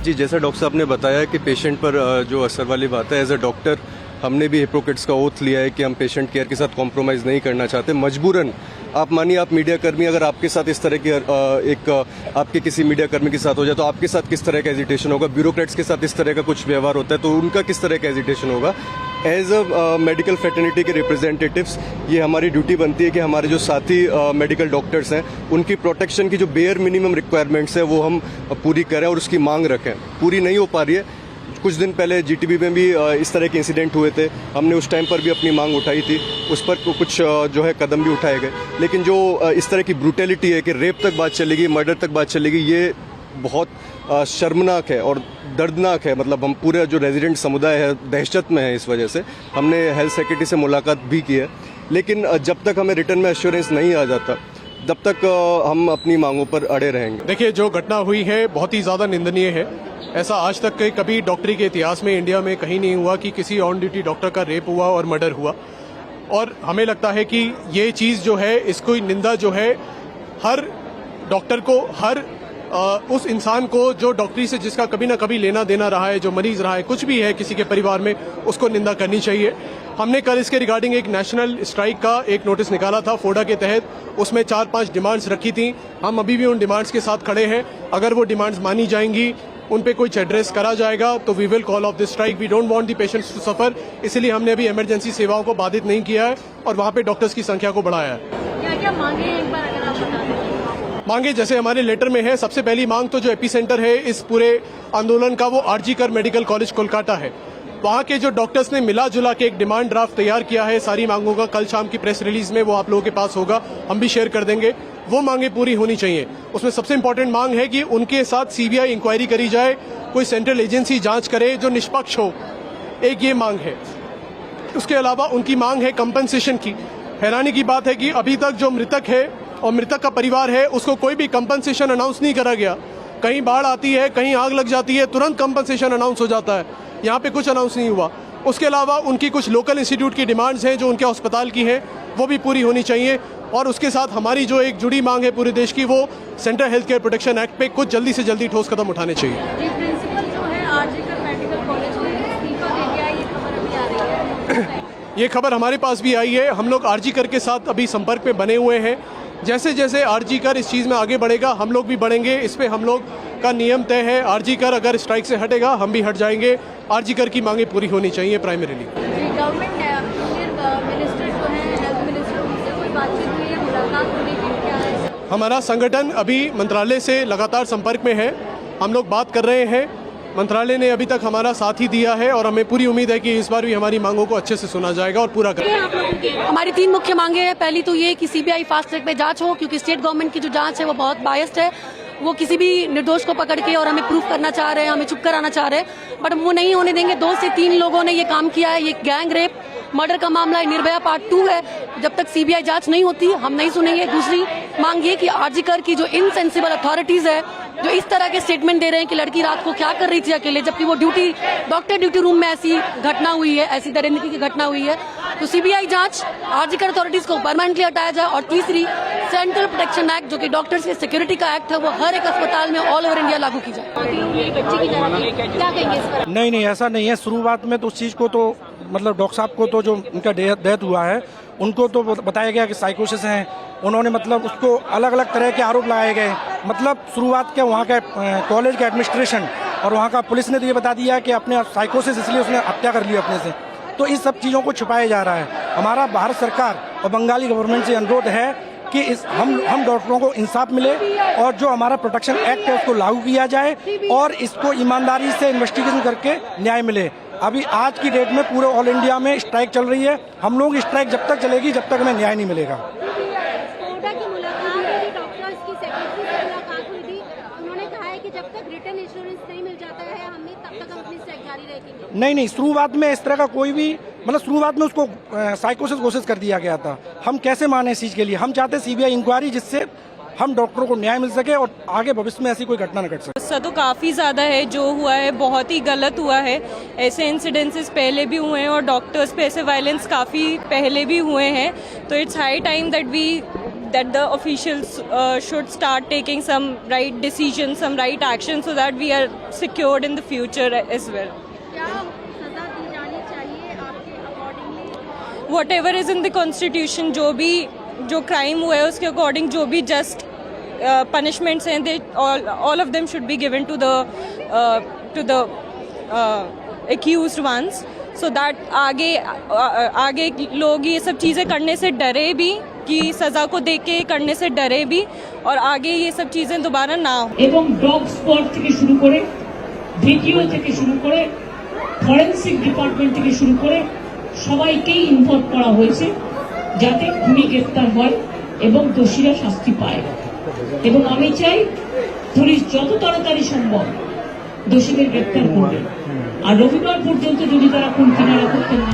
जी, जैसा डॉक्टर साहब ने बताया कि पेशेंट पर जो असर वाली बात है, एज अ डॉक्टर हमने भी हिपोक्रेट्स का ओथ लिया है कि हम पेशेंट केयर के साथ कॉम्प्रोमाइज़ नहीं करना चाहते। मजबूरन आप मानिए, आप मीडिया कर्मी, अगर आपके साथ इस तरह की आपके किसी मीडिया कर्मी के साथ हो जाए तो आपके साथ किस तरह का एजिटेशन होगा। ब्यूरोक्रेट्स के साथ इस तरह का कुछ व्यवहार होता है तो उनका किस तरह का एजिटेशन होगा। एज अ मेडिकल फ्रेटर्निटी के रिप्रेजेंटेटिव्स ये हमारी ड्यूटी बनती है कि हमारे जो साथी मेडिकल डॉक्टर्स हैं उनकी प्रोटेक्शन की जो बेयर मिनिमम रिक्वायरमेंट्स है वो हम पूरी करें और उसकी मांग रखें। पूरी नहीं हो पा रही है। कुछ दिन पहले जीटीबी में भी इस तरह के इंसिडेंट हुए थे, हमने उस टाइम पर भी अपनी मांग उठाई थी, उस पर कुछ जो है कदम भी उठाए गए। लेकिन जो इस तरह की ब्रूटैलिटी है कि रेप तक बात चलेगी, मर्डर तक बात चलेगी, ये बहुत शर्मनाक है और दर्दनाक है। मतलब हम पूरे जो रेजिडेंट समुदाय है दहशत में है। इस वजह से हमने हेल्थ सेक्रेटरी से मुलाकात भी की है, लेकिन जब तक हमें रिटर्न में एश्योरेंस नहीं आ जाता तब तक हम अपनी मांगों पर अड़े रहेंगे। देखिए, जो घटना हुई है बहुत ही ज़्यादा निंदनीय है। ऐसा आज तक के कभी डॉक्टरी के इतिहास में इंडिया में कहीं नहीं हुआ कि किसी ऑन ड्यूटी डॉक्टर का रेप हुआ और मर्डर हुआ। और हमें लगता है कि ये चीज़ जो है, इसको निंदा जो है हर डॉक्टर को, हर उस इंसान को जो डॉक्टरी से जिसका कभी ना कभी लेना देना रहा है, जो मरीज रहा है, कुछ भी है किसी के परिवार में, उसको निंदा करनी चाहिए। हमने कल इसके रिगार्डिंग एक नेशनल स्ट्राइक का एक नोटिस निकाला था फोडा के तहत। उसमें 4-5 डिमांड्स रखी थी। हम अभी भी उन डिमांड्स के साथ खड़े हैं। अगर वो डिमांड्स मानी जाएंगी, उन पे कुछ एड्रेस करा जाएगा तो we will call off this strike. We don't want the patients to suffer. इसलिए हमने अभी इमरजेंसी सेवाओं को बाधित नहीं किया है और वहाँ पे डॉक्टर्स की संख्या को बढ़ाया है। क्या-क्या मांगे हैं, एक बार अगर आप बता दें। मांगे जैसे हमारे लेटर में है, सबसे पहली मांग तो जो एपिसेंटर है इस पूरे आंदोलन का, वो आरजी कर मेडिकल कॉलेज कोलकाता है। वहाँ के जो डॉक्टर्स ने मिला जुला के एक डिमांड ड्राफ्ट तैयार किया है सारी मांगों का। कल शाम की प्रेस रिलीज में वो आप लोगों के पास होगा, हम भी शेयर कर देंगे। वो मांगे पूरी होनी चाहिए। उसमें सबसे इंपॉर्टेंट मांग है कि उनके साथ सीबीआई इंक्वायरी करी जाए, कोई सेंट्रल एजेंसी जांच करे जो निष्पक्ष हो। एक ये मांग है। उसके अलावा उनकी मांग है कंपनसेशन की। हैरानी की बात है कि अभी तक जो मृतक है और मृतक का परिवार है उसको कोई भी कंपनसेशन अनाउंस नहीं करा गया। कहीं बाढ़ आती है, कहीं आग लग जाती है, तुरंत कंपनसेशन अनाउंस हो जाता है। यहाँ पे कुछ अनाउंस नहीं हुआ। उसके अलावा उनकी कुछ लोकल इंस्टीट्यूट की डिमांड्स हैं जो उनके अस्पताल की हैं, वो भी पूरी होनी चाहिए। और उसके साथ हमारी जो एक जुड़ी मांग है पूरे देश की, वो central health care protection act पे कुछ जल्दी से जल्दी ठोस कदम उठाने चाहिए। जी, प्रिंसिपल जो है आरजी कर मेडिकल कॉलेज में इस्तीफा दे दिया, ये खबर अभी आ रही है। ये खबर हमारे पास भी आई है। हम लोग आरजी कर के साथ अभी संपर्क में बने हुए हैं। जैसे जैसे आरजी कर इस चीज़ में आगे बढ़ेगा, हम लोग भी बढ़ेंगे। इस पे हम लोग का नियम तय है। आरजी कर अगर स्ट्राइक से हटेगा, हम भी हट जाएंगे। आरजी कर की मांगे पूरी होनी चाहिए प्राइमरीली। जी, गवर्नमेंट मिनिस्टर जो है, हेल्थ मिनिस्टर, उनसे कोई बातचीत हुई है, मुलाकात होने की क्या है? हमारा संगठन अभी मंत्रालय से लगातार संपर्क में है। हम लोग बात कर रहे हैं। मंत्रालय ने अभी तक हमारा साथ ही दिया है और हमें पूरी उम्मीद है कि इस बार भी हमारी मांगों को अच्छे से सुना जाएगा और पूरा करेंगे। हमारी 3 मुख्य मांगे हैं। पहली तो ये कि सीबीआई फास्ट ट्रैक पे जांच हो, क्योंकि स्टेट गवर्नमेंट की जो जांच है वो बहुत बायस्ड है। वो किसी भी निर्दोष को पकड़ के और हमें प्रूफ करना चाह रहे हैं, हमें चुप कराना चाह रहे हैं, बट वो नहीं होने देंगे। 2 से 3 लोगों ने ये काम किया है। ये गैंग रेप मर्डर का मामला है, निर्भया पार्ट 2 है। जब तक सीबीआई जांच नहीं होती हम नहीं सुनेंगे। दूसरी मांग ये कि आरजी कर की जो इनसेंसिबल अथॉरिटीज है, जो इस तरह के स्टेटमेंट दे रहे हैं कि लड़की रात को क्या कर रही थी अकेले, जबकि वो डॉक्टर ड्यूटी रूम में ऐसी घटना हुई है, ऐसी दरिंदगी की घटना हुई है, तो सीबीआई जांच, आरजी कर अथॉरिटीज को परमानेंटली हटाया जाए। और तीसरी, सेंट्रल प्रोटेक्शन एक्ट जो कि डॉक्टर्स के सिक्योरिटी का एक्ट है, वो हर एक अस्पताल में ऑल ओवर इंडिया लागू की जाए। क्या कहेंगे इस पर? नहीं, ऐसा नहीं है। शुरुआत में तो उस चीज़ को तो मतलब डॉक्टर साहब को तो जो उनका डेथ हुआ है उनको तो बताया गया कि साइकोसिस हैं। उन्होंने मतलब उसको अलग अलग तरह के आरोप लगाए गए। मतलब शुरुआत के वहाँ के कॉलेज के एडमिनिस्ट्रेशन और वहाँ का पुलिस ने तो ये बता दिया कि अपने साइकोसिस, इसलिए उसने हत्या कर ली अपने से। तो इस सब चीज़ों को छुपाया जा रहा है। हमारा भारत सरकार और बंगाली गवर्नमेंट से अनुरोध है कि हम डॉक्टरों को इंसाफ मिले और जो हमारा प्रोटेक्शन एक्ट है उसको लागू किया जाए और इसको ईमानदारी से इन्वेस्टिगेशन करके न्याय मिले। अभी आज की डेट में पूरे ऑल इंडिया में स्ट्राइक चल रही है। हम लोग स्ट्राइक जब तक चलेगी जब तक हमें न्याय नहीं मिलेगा। कोटा की मुलाकात हुई थी, डॉक्टर्स की सेक्रेटरी से मुलाकात हुई थी। उन्होंने कहा है कि जब तक रिटर्न इंश्योरेंस नहीं मिल जाता है हमें, तब तक हम अपनी स्ट्राइक जारी रखेंगे। नहीं, शुरुआत में इस तरह का कोई भी मतलब शुरुआत में उसको साइकोसिस घोषित कर दिया गया था। हम कैसे माने इस चीज़ के लिए? हम चाहते सीबीआई इंक्वायरी, जिससे हम डॉक्टरों को न्याय मिल सके और आगे भविष्य में ऐसी कोई घटना न घट सके। गुस्सा तो काफ़ी ज़्यादा है। जो हुआ है बहुत ही गलत हुआ है। ऐसे इंसिडेंसेस पहले भी हुए हैं और डॉक्टर्स पे ऐसे वायलेंस काफ़ी पहले भी हुए हैं। तो it's high time that we that the officials should start taking some right decisions, some right action, so that we are secured in the future as well. क्या सजा दी जानी चाहिए आपके accordingly? Whatever is in the constitution, जो crime हुआ है उसके according जो भी जस्ट punishments हैं, they all of them should be given to the accused ones, so that आगे लोग ये सब चीज़ें करने से डरे भी, कि सज़ा को देख के करने से डरे भी, और आगे ये सब चीज़ें दोबारा ना हो। এবং ডগ স্পট থেকে শুরু করে ভিডিও থেকে শুরু করে ফরেন্সিক ডিপার্টমেন্ট থেকে শুরু করে সবাইকেই ইনভলভ করা হয়েছে যাতে খুনি গ্রেফতার হয় এবং দোষীরা শাস্তি পায়। এবং আমি চাই পুলিশ যত তাড়াতাড়ি সম্ভব দোষীদের গ্রেফতার করবে, আর রবিবার পর্যন্ত যদি তারা খুন কিনারা করতে না